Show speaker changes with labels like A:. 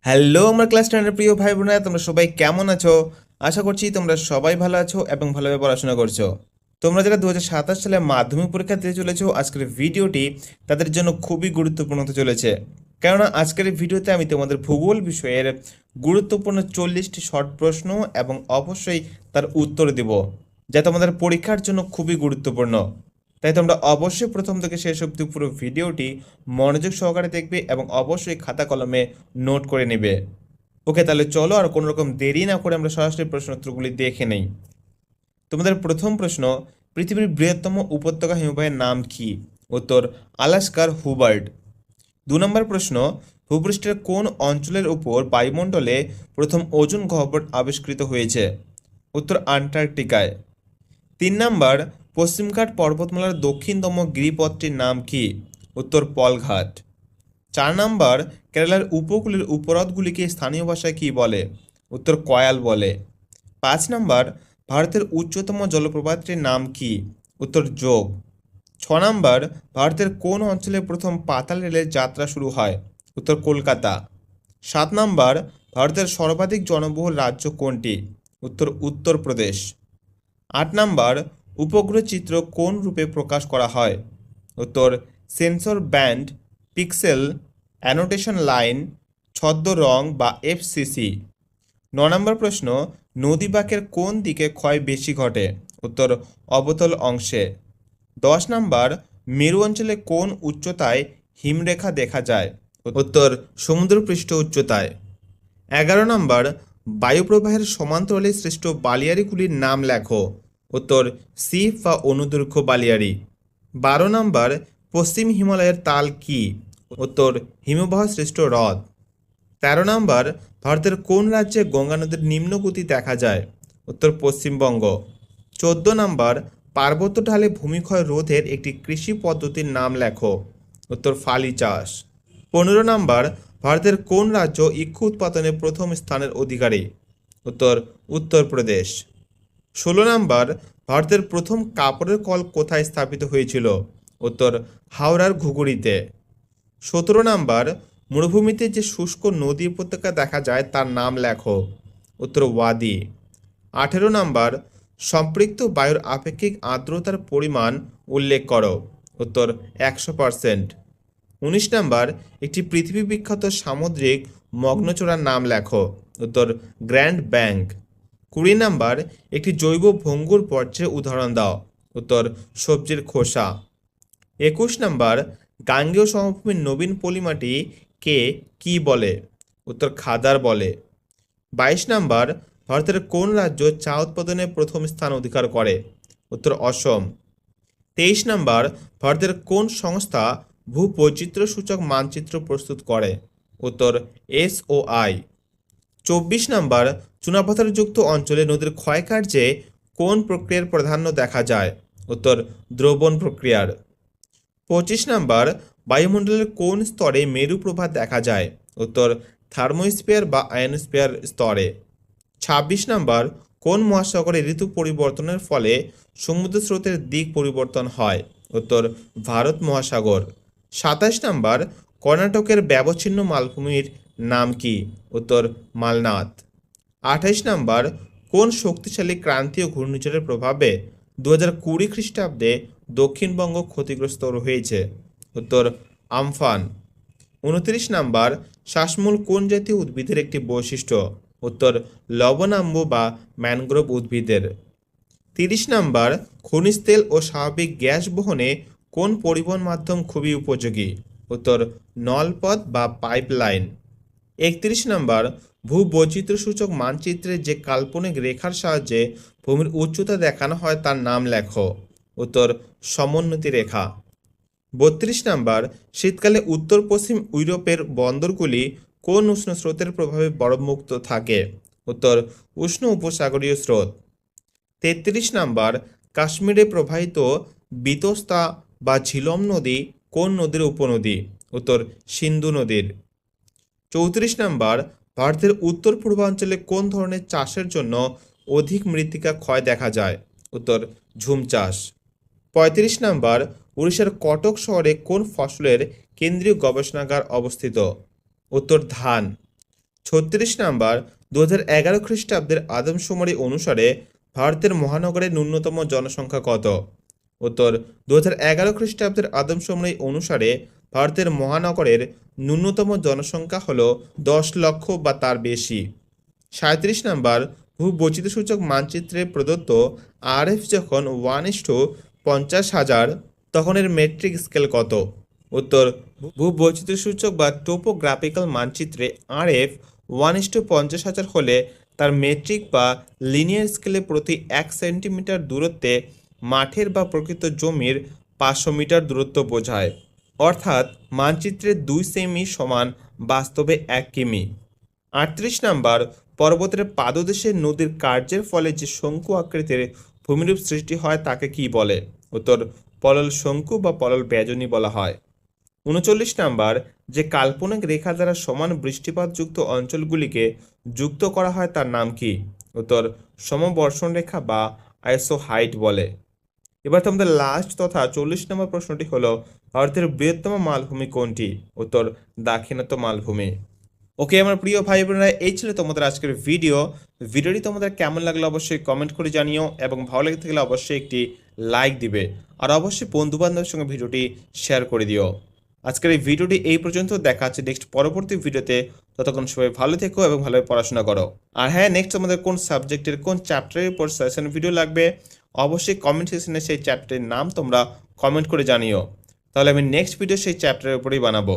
A: Hello আমার class টেনের প্রিয় ভাই বোনেরা, তোমরা সবাই কেমন আছো? আশা করছি তোমরা সবাই ভালো আছো এবং ভালোভাবে পড়াশোনা করছো। তোমরা যারা 2027 সালে মাধ্যমিক পরীক্ষা দিতে চলেছো, আজকের ভিডিওটি তাদের জন্য খুবই গুরুত্বপূর্ণ হতে চলেছে। কেননা আজকের এই ভিডিওতে আমি তোমাদের ভূগোল বিষয়ের গুরুত্বপূর্ণ 40টি শর্ট প্রশ্ন এবং অবশ্যই তার উত্তর দেব, যা তোমাদের পরীক্ষার জন্য খুবই গুরুত্বপূর্ণ। তাই তোমরা অবশ্যই প্রথম থেকে শেষ অবধি পুরো ভিডিওটি মনোযোগ সহকারে দেখবে এবং অবশ্যই খাতা কলমে নোট করে নেবে। ওকে, তাহলে চলো আর কোনো রকম দেরি না করে আমরা সরাসরি প্রশ্ন উত্তরগুলি দেখে নেই। তোমাদের প্রথম প্রশ্ন, পৃথিবীর বৃহত্তম উপত্যকা হিমবাহের নাম কি? উত্তর আলাস্কার হুবার্ড। 2 নম্বর প্রশ্ন, ভূপৃষ্ঠের কোন অঞ্চলের উপর বায়ুমণ্ডলে প্রথম ওজোন গহ্বর আবিষ্কৃত হয়েছে? উত্তর আন্টার্কটিকায়। 3 নম্বর, পশ্চিমঘাট পর্বতমালার দক্ষিণতম গিরিপথটির নাম কি? উত্তর পলঘাট। 4 নম্বর, কেরালার উপকূলের উপহ্রদগুলিকে স্থানীয় ভাষায় কি বলে? উত্তর কয়াল বলে। 5 নম্বর, ভারতের উচ্চতম জলপ্রপাতটির নাম কি? উত্তর যোগ। 6 নম্বর, ভারতের কোন অঞ্চলে প্রথম পাতাল রেলের যাত্রা শুরু হয়? উত্তর কলকাতা। 7 নম্বর, ভারতের সর্বাধিক জনবহুল রাজ্য কোনটি? উত্তর উত্তরপ্রদেশ। 8 নম্বর, উপগ্রহ চিত্র কোন রূপে প্রকাশ করা হয়? উত্তর sensor band, pixel, annotation line, ছদ্ম রং বা এফসিসি। 9 নম্বর প্রশ্ন, নদী বাঁকের কোন দিকে ক্ষয় বেশি ঘটে? উত্তর অবতল অংশে। 10 নম্বর, মেরু অঞ্চলে কোন উচ্চতায় হিমরেখা দেখা যায়? উত্তর সমুদ্রপৃষ্ঠ উচ্চতায়। 11 নম্বর, বায়ুপ্রবাহের সমান্তরালে সৃষ্ট বালিয়াড়িগুলির নাম লেখো। উত্তর সিপ বা অনুদৈর্ঘ্য বালিয়াড়ি। 12 নম্বর, পশ্চিম হিমালয়ের তাল কি? উত্তর হিমবাহ সৃষ্ট হ্রদ। 13 নম্বর, ভারতের কোন রাজ্যে গঙ্গা নদীর নিম্নগতি দেখা যায়? উত্তর পশ্চিমবঙ্গ। 14 নম্বর, পার্বত্য ঢালে ভূমিক্ষয় রোধের একটি কৃষি পদ্ধতির নাম লেখো। উত্তর ফালি চাষ। 15 নম্বর, ভারতের কোন রাজ্য ইক্ষু উৎপাদনে প্রথম স্থানের অধিকারী? উত্তর উত্তরপ্রদেশ। 16 নম্বর, ভারতের প্রথম কাপড়ের কল কোথায় স্থাপিত হয়েছিল? উত্তর হাওড়ার ঘুঘুড়িতে। 17 নম্বর, মরুভূমিতে যে শুষ্ক নদী উপত্যকা দেখা যায় তার নাম লেখো। উত্তর ওয়াদি। 18 নম্বর, সম্পৃক্ত বায়ুর আপেক্ষিক আর্দ্রতার পরিমাণ উল্লেখ করো। উত্তর 100%। 19 নম্বর, একটি পৃথিবী বিখ্যাত সামুদ্রিক মগ্নচূড়ার নাম লেখো। উত্তর গ্র্যান্ড ব্যাংক। 20 নম্বর, একটি জৈব ভঙ্গুর বর্জ্যের উদাহরণ দাও। উত্তর সবজির খোসা। 21 নম্বর, গাঙ্গেয় সমভূমির নবীন পলিমাটি কে কি বলে? উত্তর খাদার বলে। 22 নম্বর, ভারতের কোন রাজ্য চা উৎপাদনে প্রথম স্থান অধিকার করে? উত্তর অসম। 23 নম্বর, ভারতের কোন সংস্থা ভূবৈচিত্র্য সূচক মানচিত্র প্রস্তুত করে? উত্তর SOI। 24 নম্বর, চুনাপাথরযুক্ত অঞ্চলে নদীর ক্ষয়কার্যে কোন প্রক্রিয়ার প্রাধান্য দেখা যায়? উত্তর দ্রবণ প্রক্রিয়ার। 25 নম্বর, বায়ুমণ্ডলের কোন স্তরে মেরু প্রভাব দেখা যায়? উত্তর থার্মোস্ফিয়ার বা আয়নোস্ফিয়ার স্তরে। 26 নম্বর, কোন মহাসাগরে ঋতু পরিবর্তনের ফলে সমুদ্র স্রোতের দিক পরিবর্তন হয়? উত্তর ভারত মহাসাগর। 27 নম্বর, কর্ণাটকের ব্যবচ্ছিন্ন মালভূমির নাম কি? উত্তর মালনাথ। 28 নম্বর, কোন শক্তিশালী ক্রান্তীয় ঘূর্ণিঝড়ের প্রভাবে 2020 খ্রিস্টাব্দে দক্ষিণবঙ্গ ক্ষতিগ্রস্ত হয়েছে? উত্তর আমফান। 29 নম্বর, শ্বাসমূল কোন জাতীয় উদ্ভিদের একটি বৈশিষ্ট্য? উত্তর লবণাম্ব বা ম্যানগ্রোভ উদ্ভিদের। 30 নম্বর, খনিজ তেল ও স্বাভাবিক গ্যাস বহনে কোন পরিবহন মাধ্যম খুবই উপযোগী? উত্তর নলপথ বা পাইপলাইন। 31 নম্বর, ভূবৈচিত্র্যসূচক মানচিত্রে যে কাল্পনিক রেখার সাহায্যে ভূমির উচ্চতা দেখানো হয় তার নাম লেখো। উত্তর সমোন্নতি রেখা। 32 নম্বর, শীতকালে উত্তর পশ্চিম ইউরোপের বন্দরগুলি কোন উষ্ণ স্রোতের প্রভাবে বরফমুক্ত থাকে? উত্তর উষ্ণ উপসাগরীয় স্রোত। 33 নম্বর, কাশ্মীরে প্রবাহিত বিতস্তা বা ঝিলম নদী কোন নদীর উপনদী? উত্তর সিন্ধু নদীর। 34 নম্বর, ভারতের উত্তর পূর্বাঞ্চলে কোন ধরনের চাষের জন্য অধিক মৃত্তিকা ক্ষয় দেখা যায়? উত্তর ঝুম চাষ। 35 নম্বর, উড়িষ্যার কটক শহরে কোন ফসলের কেন্দ্রীয় গবেষণাগার অবস্থিত? উত্তর ধান। 36 নাম্বার 2011 খ্রিস্টাব্দের আদমশুমারি অনুসারে ভারতের মহানগরের ন্যূনতম জনসংখ্যা কত? উত্তর 2011 খ্রিস্টাব্দের আদমশুমারি অনুসারে ভারতের মহানগরের ন্যূনতম জনসংখ্যা হল 10 লক্ষ বা তার বেশি। 37 নাম্বার ভূবৈচিত্র্যসূচক মানচিত্রে প্রদত্ত RF যখন 1:50,000 তখন এর মেট্রিক স্কেল কত? উত্তর ভূবৈচিত্র্যসূচক বা টোপোগ্রাফিক্যাল মানচিত্রে RF 1:50,000 হলে তার মেট্রিক বা লিনিয়ার স্কেলে প্রতি 1 সেন্টিমিটার দূরত্বে মাঠের বা প্রকৃত জমির 500 মিটার দূরত্ব বোঝায়, অর্থাৎ মানচিত্রে 2 সেমি সমান বাস্তবে 1 কিমি। 38 নাম্বার পর্বতের পাদদেশে নদীর কার্যের ফলে যে শঙ্কু আকৃতির ভূমিরূপ সৃষ্টি হয় তাকে কি বলে? উত্তর পলল শঙ্কু বা পলল বেজনী বলা হয়। 39 নাম্বার যে কাল্পনিক রেখা দ্বারা সমান বৃষ্টিপাতযুক্ত অঞ্চলগুলিকে যুক্ত করা হয় তার নাম কি? উত্তর সমবর্ষণ রেখা বা আইসোহাইট বলে। এবার তোমাদের লাস্ট তথা 40 নম্বর প্রশ্নটি হলো ভারতের বৃহত্তম মালভূমি কোনটি? উত্তর দাক্ষিণাত্য মালভূমি। ওকে আমার প্রিয় ভাই বোনেরা, এই ছিল তোমাদের আজকের ভিডিওটি তোমাদের কেমন লাগলো অবশ্যই কমেন্ট করে জানিও, এবং ভালো লেগে থাকলে অবশ্যই একটি লাইক দিবে, আর অবশ্যই বন্ধু বান্ধবের সঙ্গে ভিডিওটি শেয়ার করে দিও। আজকের এই ভিডিওটি এই পর্যন্ত, দেখা হচ্ছে নেক্সট পরবর্তী ভিডিওতে। ততক্ষণ সবাই ভালো থেকো এবং ভালোভাবে পড়াশোনা করো। আর হ্যাঁ, নেক্সট আমাদের কোন সাবজেক্টের কোন চ্যাপ্টারের উপর সাজেশন ভিডিও লাগবে অবশ্যই কমেন্ট সেকশনে সেই চ্যাপ্টারের নাম তোমরা কমেন্ট করে জানিও, তাহলে আমি নেক্সট ভিডিও সেই চ্যাপ্টারের উপরেই বানাবো।